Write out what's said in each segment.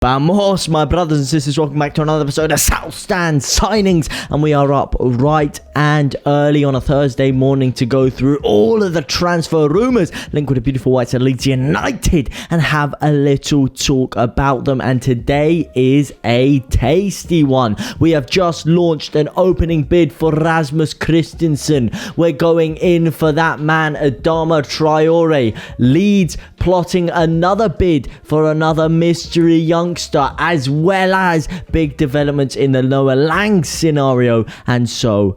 Vamos, my brothers and sisters, welcome back to another episode of South Stand Signings, and we are up right and early on a Thursday morning to go through all of the transfer rumours linked with the beautiful whites at Leeds United and have a little talk about them. And today is a tasty one. We have just launched an opening bid for Rasmus Kristensen. We're going in for that man, Adama Traore. Leeds plotting another bid for another mystery youngster, as well as big developments in the Noa Lang scenario, and so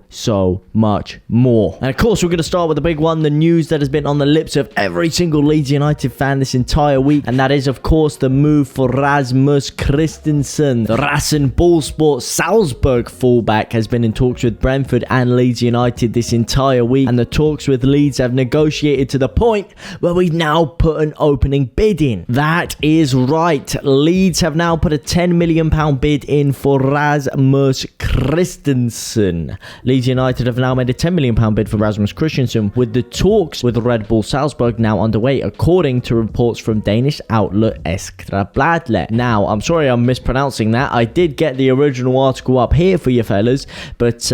much more. And of course, we're going to start with the big one, the news that has been on the lips of every single Leeds United fan this entire week, and that is, of course, the move for Rasmus Kristensen. The Rasenballsport Salzburg fullback has been in talks with Brentford and Leeds United this entire week, and the talks with Leeds have negotiated to the point where we've now put an opening bid in. That is right. Leeds have now put a £10 million bid in for Rasmus Kristensen. Leeds United have now made a £10 million bid for Rasmus Kristensen, with the talks with Red Bull Salzburg now underway, according to reports from Danish outlet Plata. Now, I'm sorry I'm mispronouncing that. I did get the original article up here for you fellas, but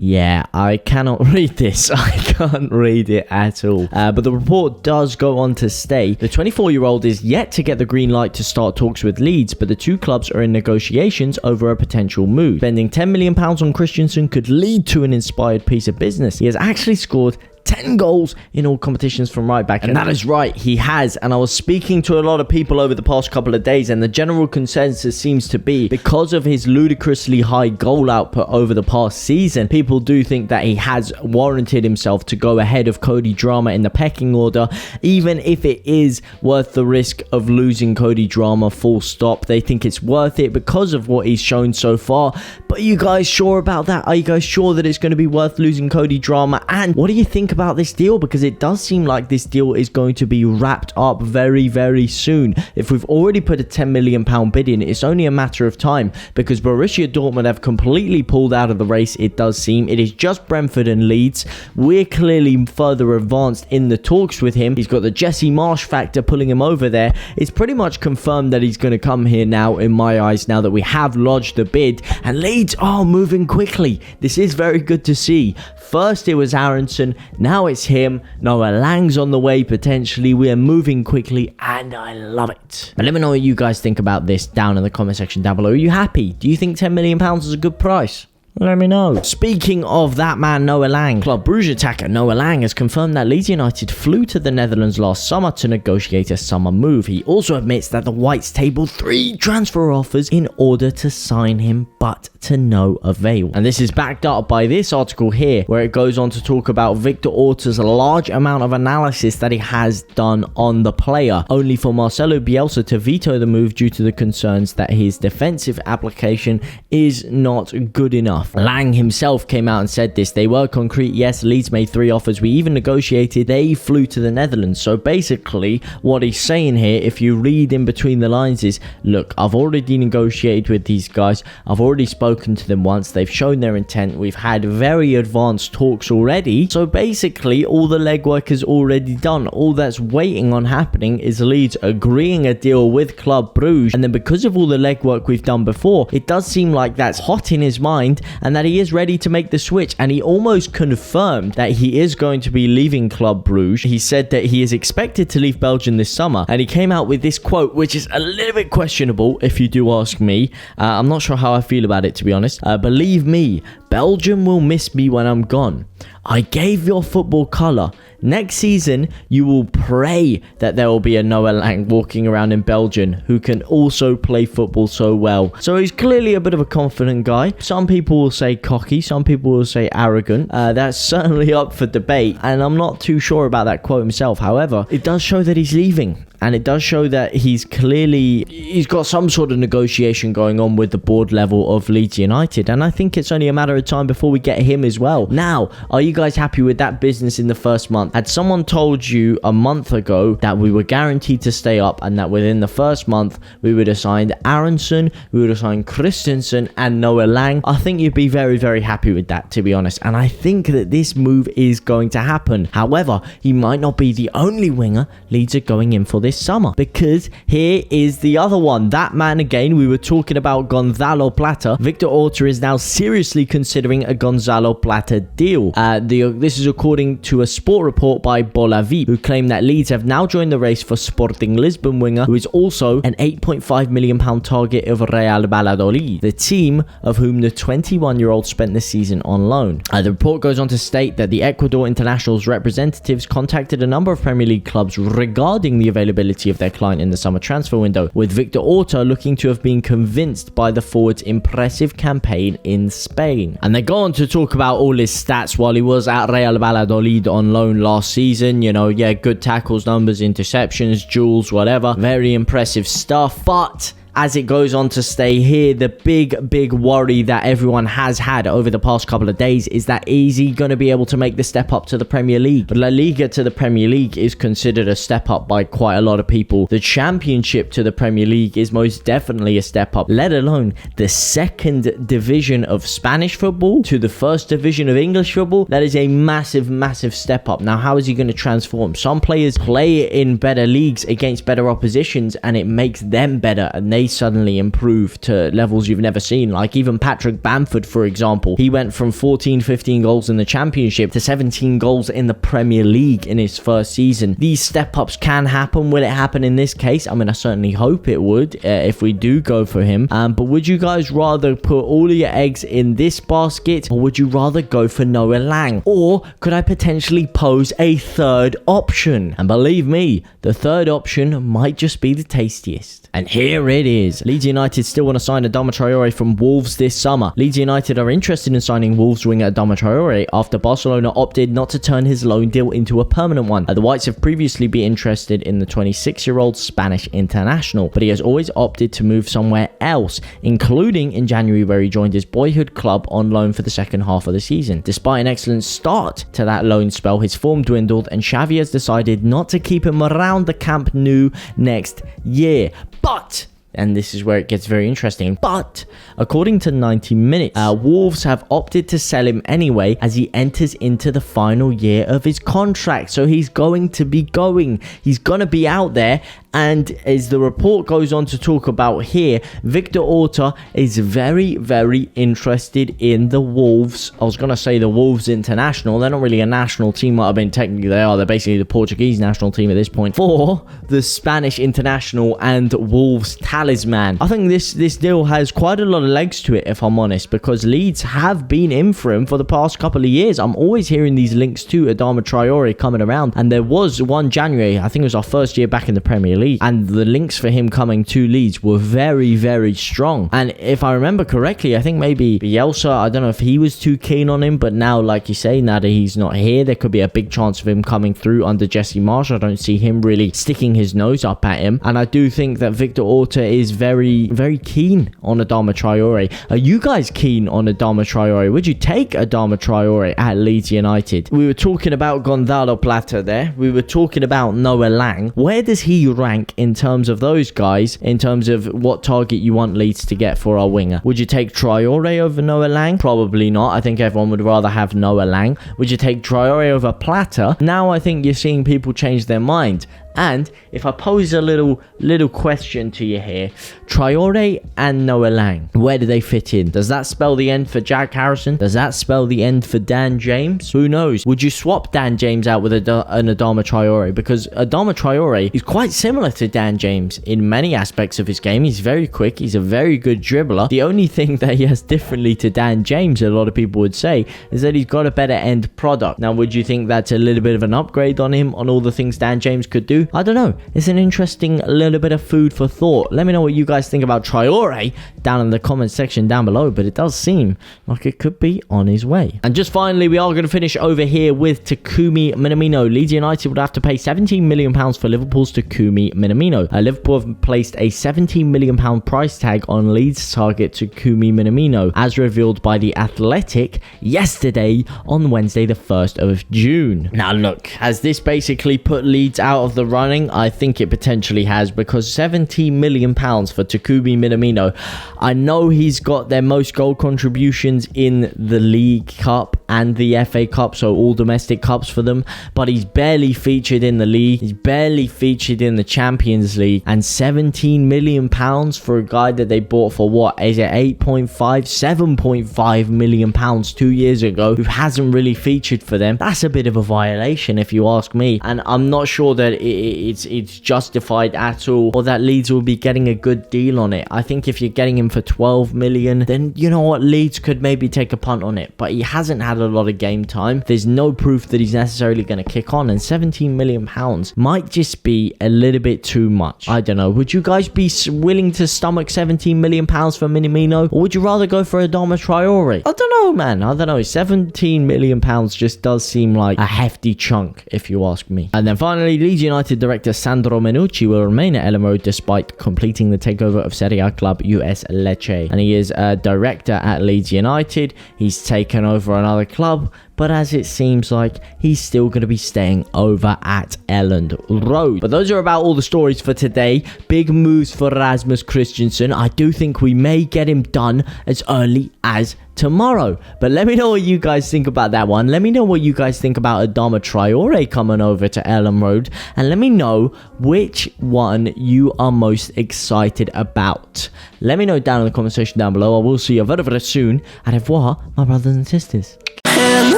yeah, I cannot read this. I can't read it at all. But the report does go on to state the 24-year-old is yet to get the green light to start talks with Leeds, but the two clubs are in negotiations over a potential move. Spending £10 million on Kristensen could lead to an inspired piece of business. He has actually scored 10 goals in all competitions from right back, and that is right, he has. And I was speaking to a lot of people over the past couple of days, and the general consensus seems to be, because of his ludicrously high goal output over the past season, people do think that he has warranted himself to go ahead of Cody Drama in the pecking order, even if it is worth the risk of losing Cody Drama, full stop. They think it's worth it because of what he's shown so far. But are you guys sure about that? Are you guys sure that it's going to be worth losing Cody Drama? And what do you think about this deal? Because it does seem like this deal is going to be wrapped up very soon. If we've already put a £10 million bid in, it's only a matter of time, because Borussia Dortmund have completely pulled out of the race, it does seem. It is just Brentford and Leeds. We're clearly further advanced in the talks with him. He's got the Jesse Marsh factor pulling him over there. It's pretty much confirmed that he's going to come here now, in my eyes, now that we have lodged the bid. And Leeds are moving quickly. This is very good to see. First it was Aronson, now it's him. Noa Lang's on the way potentially. We are moving quickly and I love it. But let me know what you guys think about this down in the comment section down below. Are you happy? Do you think £10 million is a good price? Let me know. Speaking of that man, Noa Lang, Club Brugge attacker Noa Lang has confirmed that Leeds United flew to the Netherlands last summer to negotiate a summer move. He also admits that the Whites tabled 3 transfer offers in order to sign him, but to no avail. And this is backed up by this article here, where it goes on to talk about Victor Orta's large amount of analysis that he has done on the player, only for Marcelo Bielsa to veto the move due to the concerns that his defensive application is not good enough. Lang himself came out and said this. They were concrete. Yes, Leeds made 3 offers. We even negotiated. They flew to the Netherlands. So basically, what he's saying here, if you read in between the lines, is, look, I've already negotiated with these guys. I've already spoken to them once. They've shown their intent. We've had very advanced talks already. So basically, all the legwork is already done. All that's waiting on happening is Leeds agreeing a deal with Club Brugge. And then because of all the legwork we've done before, it does seem like that's hot in his mind, and that he is ready to make the switch. And he almost confirmed that he is going to be leaving Club Brugge. He said that he is expected to leave Belgium this summer, and he came out with this quote, which is a little bit questionable if you do ask me. I'm not sure how I feel about it, to be honest. Believe me, Belgium will miss me when I'm gone. I gave your football colour. Next season, you will pray that there will be a Noa Lang walking around in Belgium who can also play football so well. So he's clearly a bit of a confident guy. Some people will say cocky, some people will say arrogant. That's certainly up for debate, and I'm not too sure about that quote himself. However, it does show that he's leaving. And it does show that he's got some sort of negotiation going on with the board level of Leeds United. And I think it's only a matter of time before we get him as well. Now, are you guys happy with that business in the first month? Had someone told you a month ago that we were guaranteed to stay up and that within the first month we would have signed Aronson, we would have signed Kristensen and Noa Lang, I think you'd be very happy with that, to be honest. And I think that this move is going to happen. However, he might not be the only winger Leeds are going in for this this summer. Because here is the other one. That man again, we were talking about Gonzalo Plata. Victor Orta is now seriously considering a Gonzalo Plata deal. This is according to a sport report by Bolavi, who claimed that Leeds have now joined the race for Sporting Lisbon winger, who is also an £8.5 million target of Real Valladolid, the team of whom the 21-year-old spent the season on loan. The report goes on to state that the Ecuador international's representatives contacted a number of Premier League clubs regarding the availability of their client in the summer transfer window, with Victor Orta looking to have been convinced by the forward's impressive campaign in Spain. And they go on to talk about all his stats while he was at Real Valladolid on loan last season. You know, yeah, good tackles, numbers, interceptions, duels, whatever. Very impressive stuff. But as it goes on to stay here, the big worry that everyone has had over the past couple of days is that is he going to be able to make the step up to the Premier League? La Liga to the Premier League is considered a step up by quite a lot of people. The Championship to the Premier League is most definitely a step up, let alone the second division of Spanish football to the first division of English football. That is a massive step up. Now, how is he going to transform? Some players play in better leagues against better oppositions and it makes them better, and they suddenly improve to levels you've never seen. Like even Patrick Bamford, for example, he went from 15 goals in the Championship to 17 goals in the Premier League in his first season. These step-ups can happen. Will it happen in this case? I mean, I certainly hope it would if we do go for him. But would you guys rather put all of your eggs in this basket, or would you rather go for Noa Lang? Or could I potentially pose a third option? And believe me, the third option might just be the tastiest. And here it is. Leeds United still want to sign Adama Traore from Wolves this summer. Leeds United are interested in signing Wolves winger Adama Traore after Barcelona opted not to turn his loan deal into a permanent one. The Whites have previously been interested in the 26-year-old Spanish international, but he has always opted to move somewhere else, including in January where he joined his boyhood club on loan for the second half of the season. Despite an excellent start to that loan spell, his form dwindled and Xavi has decided not to keep him around the Camp Nou next year. But, and this is where it gets very interesting, but according to 90 Minutes, Wolves have opted to sell him anyway as he enters into the final year of his contract. So he's going to be going. He's going to be out there. And as the report goes on to talk about here, Victor Orta is very interested in the Wolves. I was going to say the Wolves International. They're not really a national team. I mean, technically they are. They're basically the Portuguese national team at this point. For the Spanish International and Wolves talisman. I think this deal has quite a lot of legs to it, if I'm honest, because Leeds have been in for him for the past couple of years. I'm always hearing these links to Adama Traore coming around. And there was one January, I think it was our first year back in the Premier League, and the links for him coming to Leeds were very strong. And if I remember correctly, I think maybe Bielsa, I don't know if he was too keen on him, but now, like you say, now that he's not here, there could be a big chance of him coming through under Jesse Marsh. I don't see him really sticking his nose up at him, and I do think that Victor Orta is very keen on Adama Traore. Are you guys keen on Adama Traore? Would you take Adama Traore at Leeds United? We were talking about Gonzalo Plata there. We were talking about Noa Lang. Where does he rank in terms of those guys, in terms of what target you want Leeds to get for our winger? Would you take Traore over Noa Lang? Probably not. I think everyone would rather have Noa Lang. Would you take Traore over Plata? Now I think you're seeing people change their mind. And if I pose a little question to you here, Traore and Noa Lang, where do they fit in? Does that spell the end for Jack Harrison? Does that spell the end for Dan James? Who knows? Would you swap Dan James out with an Adama Traore? Because Adama Traore is quite similar to Dan James in many aspects of his game. He's very quick. He's a very good dribbler. The only thing that he has differently to Dan James, a lot of people would say, is that he's got a better end product. Now, would you think that's a little bit of an upgrade on him, on all the things Dan James could do? I don't know. It's an interesting little bit of food for thought. Let me know what you guys think about Traore down in the comment section down below, but it does seem like it could be on his way. And just finally, we are going to finish over here with Takumi Minamino. Leeds United would have to pay £17 million for Liverpool's Takumi Minamino. Liverpool have placed a £17 million price tag on Leeds target Takumi Minamino, as revealed by The Athletic yesterday on Wednesday the 1st of June. Now look, has this basically put Leeds out of the running? I think it potentially has, because £17 million for Takumi Minamino. I know he's got their most goal contributions in the League Cup and the FA Cup, so all domestic cups for them, but he's barely featured in the league. He's barely featured in the Champions League, and £17 million for a guy that they bought for, what is it, 7.5 million pounds 2 years ago, who hasn't really featured for them. That's a bit of a violation if you ask me, and I'm not sure that it's justified at all, or that Leeds will be getting a good deal on it. I think if you're getting him for 12 million, then you know what, Leeds could maybe take a punt on it, but he hasn't had a lot of game time. There's no proof that he's necessarily going to kick on, and £17 million might just be a little bit too much. I don't know. Would you guys be willing to stomach £17 million for Minamino, or would you rather go for Adama Traore? I don't know, man. I don't know. £17 million just does seem like a hefty chunk, if you ask me. And then finally, Leeds United director Sandro Menucci will remain at Elland Road despite completing the takeover of Serie A club US Lecce, and he is a director at Leeds United. He's taken over another club, but as it seems like he's still going to be staying over at Elland Road. But those are about all the stories for today. Big moves for Rasmus Kristensen. I do think we may get him done as early as tomorrow. But let me know what you guys think about that one. Let me know what you guys think about Adama Traore coming over to Elland Road. And let me know which one you are most excited about. Let me know down in the comment section down below. I will see you very, very soon. Au revoir, my brothers and sisters.